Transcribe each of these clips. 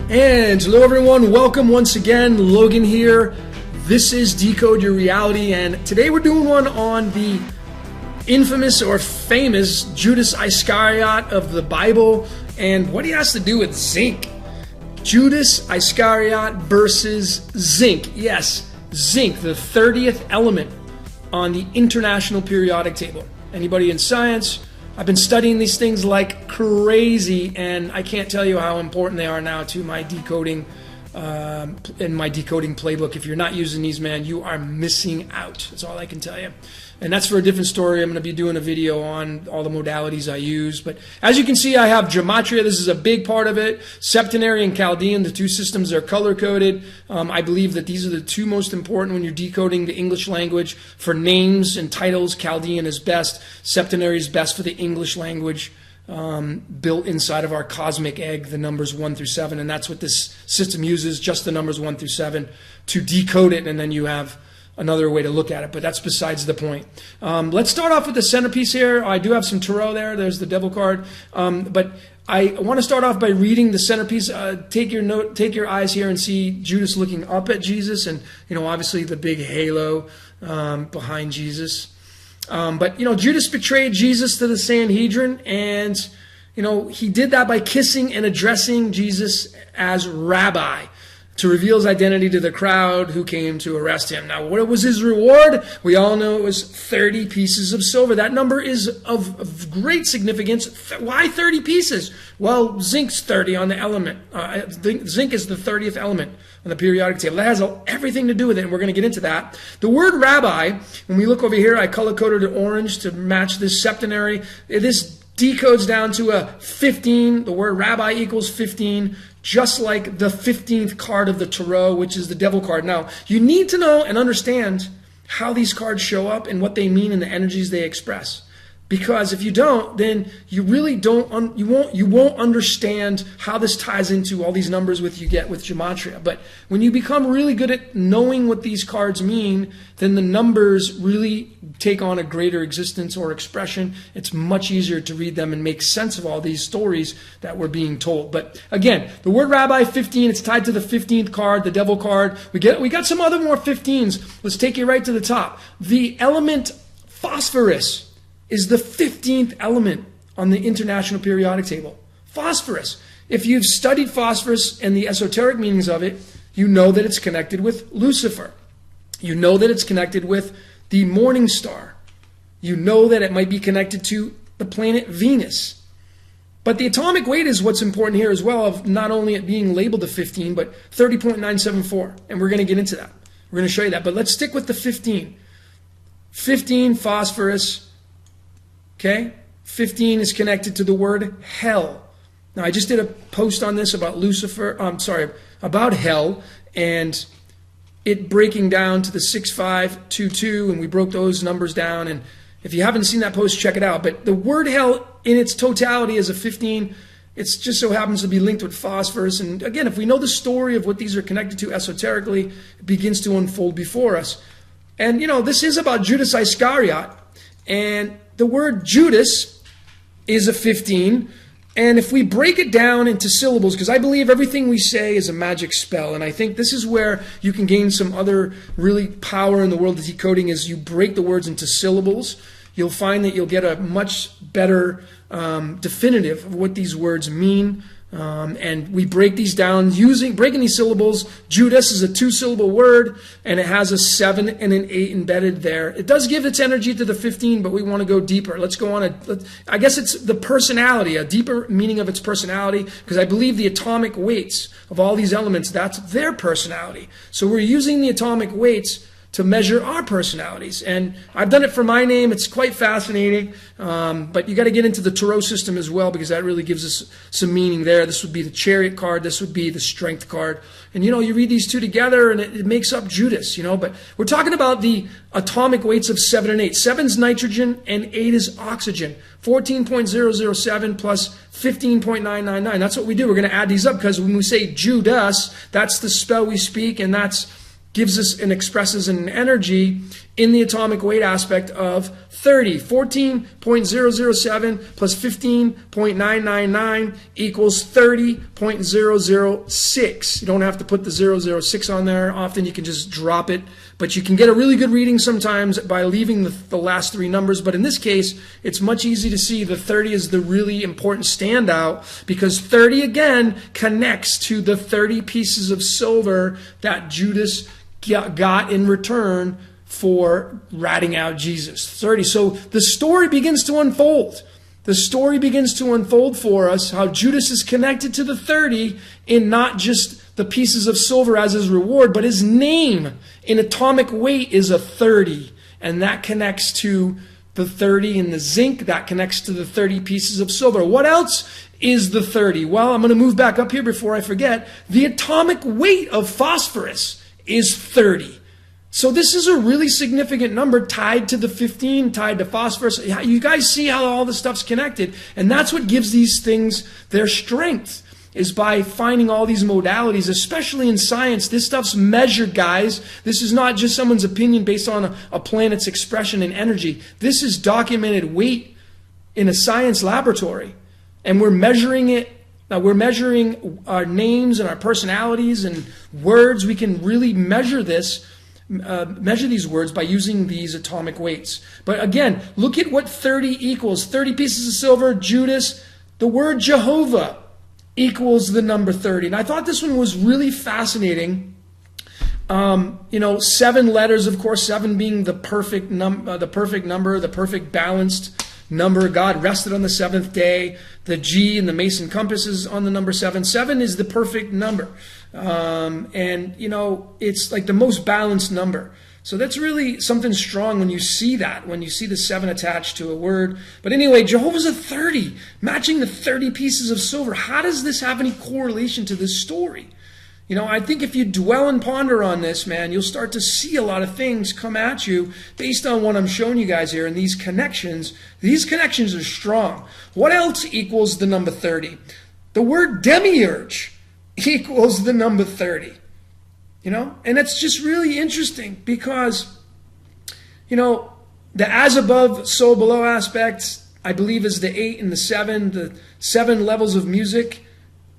And hello everyone, welcome once again, Logan here. This is Decode Your Reality, and today we're doing one on the infamous or famous Judas Iscariot of the Bible and what he has to do with zinc. Judas Iscariot versus zinc. Yes, zinc, the 30th element on the International Periodic Table. Anybody in science? I've been studying these things like crazy, and I can't tell you how important they are now to my decoding in my decoding playbook. If you're not using these, man, you are missing out. That's all I can tell you. And that's for a different story. I'm going to be doing a video on all the modalities I use. But as you can see, I have Gematria. This is a big part of it. Septenary and Chaldean, the two systems are color-coded. I believe that these are the two most important when you're decoding the English language. For names and titles, Chaldean is best. Septenary is best for the English language. Built inside of our cosmic egg, the numbers 1 through 7, and that's what this system uses, just the numbers 1 through 7 to decode it, and then you have another way to look at it, but that's besides the point. Let's start off with the centerpiece here. I do have some tarot there. There's the devil card, but I want to start off by reading the centerpiece. Take your eyes here and see Judas looking up at Jesus, and obviously the big halo behind Jesus. But Judas betrayed Jesus to the Sanhedrin, and he did that by kissing and addressing Jesus as Rabbi to reveal his identity to the crowd who came to arrest him. Now, what was his reward? We all know it was 30 pieces of silver. That number is of great significance. Why 30 pieces? Well, zinc's 30 on the element. Zinc is the 30th element on the periodic table. That has everything to do with it, and we're going to get into that. The word rabbi, when we look over here, I color-coded it orange to match this septenary. This decodes down to a 15. The word rabbi equals 15, just like the 15th card of the tarot, which is the devil card. Now, you need to know and understand how these cards show up and what they mean and the energies they express. Because if you don't, then you really don't. You won't understand how this ties into all these numbers you get with Gematria. But when you become really good at knowing what these cards mean, then the numbers really take on a greater existence or expression. It's much easier to read them and make sense of all these stories that we're being told. But again, the word rabbi 15, it's tied to the 15th card, the devil card. We got some other more 15s. Let's take you right to the top. The element phosphorus is the 15th element on the International Periodic Table. Phosphorus. If you've studied phosphorus and the esoteric meanings of it, you know that it's connected with Lucifer. You know that it's connected with the morning star. You know that it might be connected to the planet Venus. But the atomic weight is what's important here as well, of not only it being labeled a 15, but 30.974. And we're going to get into that. We're going to show you that. But let's stick with the 15. 15 phosphorus. Okay, 15 is connected to the word hell. Now, I just did a post on this about about hell, and it breaking down to the 6522, and we broke those numbers down. And if you haven't seen that post, check it out. But the word hell in its totality is a 15. It just so happens to be linked with phosphorus. And again, if we know the story of what these are connected to esoterically, it begins to unfold before us. And this is about Judas Iscariot, and the word Judas is a 15, and if we break it down into syllables, because I believe everything we say is a magic spell, and I think this is where you can gain some other really power in the world of decoding, is you break the words into syllables. You'll find that you'll get a much better definitive of what these words mean. And we break these down breaking these syllables. Judas is a 2-syllable word, and it has a 7 and an 8 embedded there. It does give its energy to the 15, but we want to go deeper. Let's go on. I guess it's the personality, a deeper meaning of its personality, because I believe the atomic weights of all these elements, that's their personality. So we're using the atomic weights to measure our personalities. And I've done it for my name. It's quite fascinating. But you got to get into the tarot system as well, because that really gives us some meaning there. This would be the Chariot card. This would be the Strength card. And, you read these two together and it makes up Judas, But we're talking about the atomic weights of 7 and 8. 7's nitrogen and 8 is oxygen. 14.007 plus 15.999. That's what we do. We're going to add these up, because when we say Judas, that's the spell we speak, and that's gives us and expresses an energy in the atomic weight aspect of 30. 14.007 plus 15.999 equals 30.006. You don't have to put the 006 on there. Often you can just drop it, but you can get a really good reading sometimes by leaving the last three numbers. But in this case, it's much easier to see the 30 is the really important standout, because 30 again connects to the 30 pieces of silver that Judas got in return for ratting out Jesus. 30. So the story begins to unfold. The story begins to unfold for us, how Judas is connected to the 30 in not just the pieces of silver as his reward, but his name in atomic weight is a 30. And that connects to the 30 in the zinc. That connects to the 30 pieces of silver. What else is the 30? Well, I'm going to move back up here before I forget. The atomic weight of phosphorus is 30. So this is a really significant number tied to the 15, tied to phosphorus. You guys see how all this stuff's connected. And that's what gives these things their strength, is by finding all these modalities, especially in science. This stuff's measured, guys. This is not just someone's opinion based on a planet's expression and energy. This is documented weight in a science laboratory. And we're measuring it. Now we're measuring our names and our personalities and words. We can really measure this. Measure these words by using these atomic weights. But again, look at what 30 equals. 30 pieces of silver, Judas. The word Jehovah equals the number 30. And I thought this one was really fascinating. 7 letters, of course, 7 being the perfect number, the perfect balanced number. God rested on the seventh day. The G in the Mason compass is on the number 7. 7 is the perfect number. It's like the most balanced number. So that's really something strong when you see that, when you see the 7 attached to a word. But anyway, Jehovah's a 30, matching the 30 pieces of silver. How does this have any correlation to this story? I think if you dwell and ponder on this, man, you'll start to see a lot of things come at you based on what I'm showing you guys here. And these connections are strong. What else equals the number 30? The word demiurge equals the number 30. And it's just really interesting because, the as above, so below aspects, I believe, is the 8 and the 7, the 7 levels of music,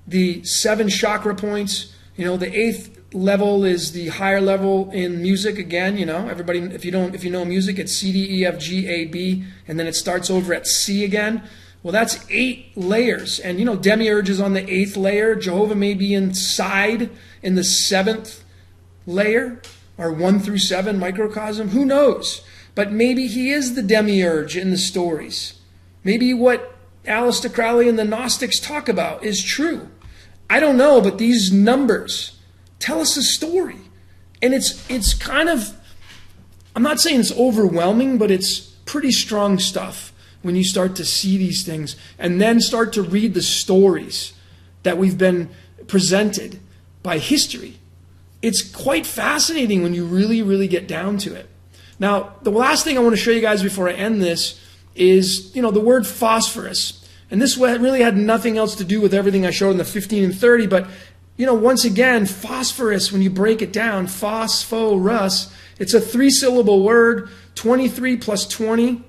the 7 chakra points. The 8th level is the higher level in music. Again, everybody, if you know music, it's C, D, E, F, G, A, B, and then it starts over at C again. Well, that's 8 layers. And, demiurge is on the 8th layer. Jehovah may be inside in the 7th layer, or 1 through 7 microcosm. Who knows? But maybe he is the demiurge in the stories. Maybe what Aleister Crowley and the Gnostics talk about is true. I don't know, but these numbers tell us a story. And it's kind of, I'm not saying it's overwhelming, but it's pretty strong stuff when you start to see these things and then start to read the stories that we've been presented by history. It's quite fascinating when you really, really get down to it. Now, the last thing I want to show you guys before I end this is, the word phosphorus. And this really had nothing else to do with everything I showed in the 15 and 30. But, once again, phosphorus, when you break it down, phosphorus, it's a 3-syllable word. 23 plus 20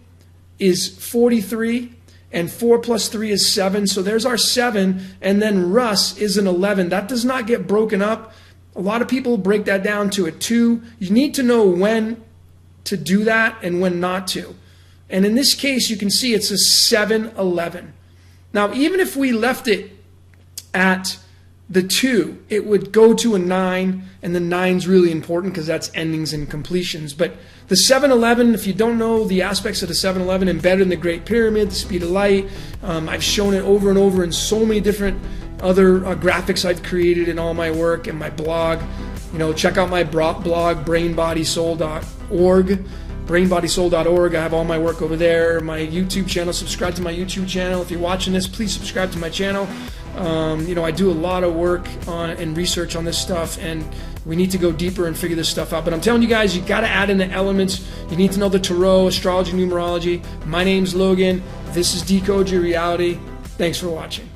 is 43. And 4 plus 3 is 7. So there's our 7. And then rus is an 11. That does not get broken up. A lot of people break that down to a 2. You need to know when to do that and when not to. And in this case, you can see it's a 7-11. Now, even if we left it at the 2, it would go to a 9, and the 9's really important because that's endings and completions. But the 7-11, if you don't know the aspects of the 7-11 embedded in the Great Pyramid, the speed of light, I've shown it over and over in so many different other graphics I've created in all my work and my blog. Check out my blog, brainbodysoul.org. brainbodysoul.org. I have all my work over there. My YouTube channel, subscribe to my YouTube channel. If you're watching this, please subscribe to my channel. I do a lot of work on and research on this stuff, and we need to go deeper and figure this stuff out. But I'm telling you guys, you got to add in the elements. You need to know the tarot, astrology, numerology. My name's Logan. This is Decode Your Reality. Thanks for watching.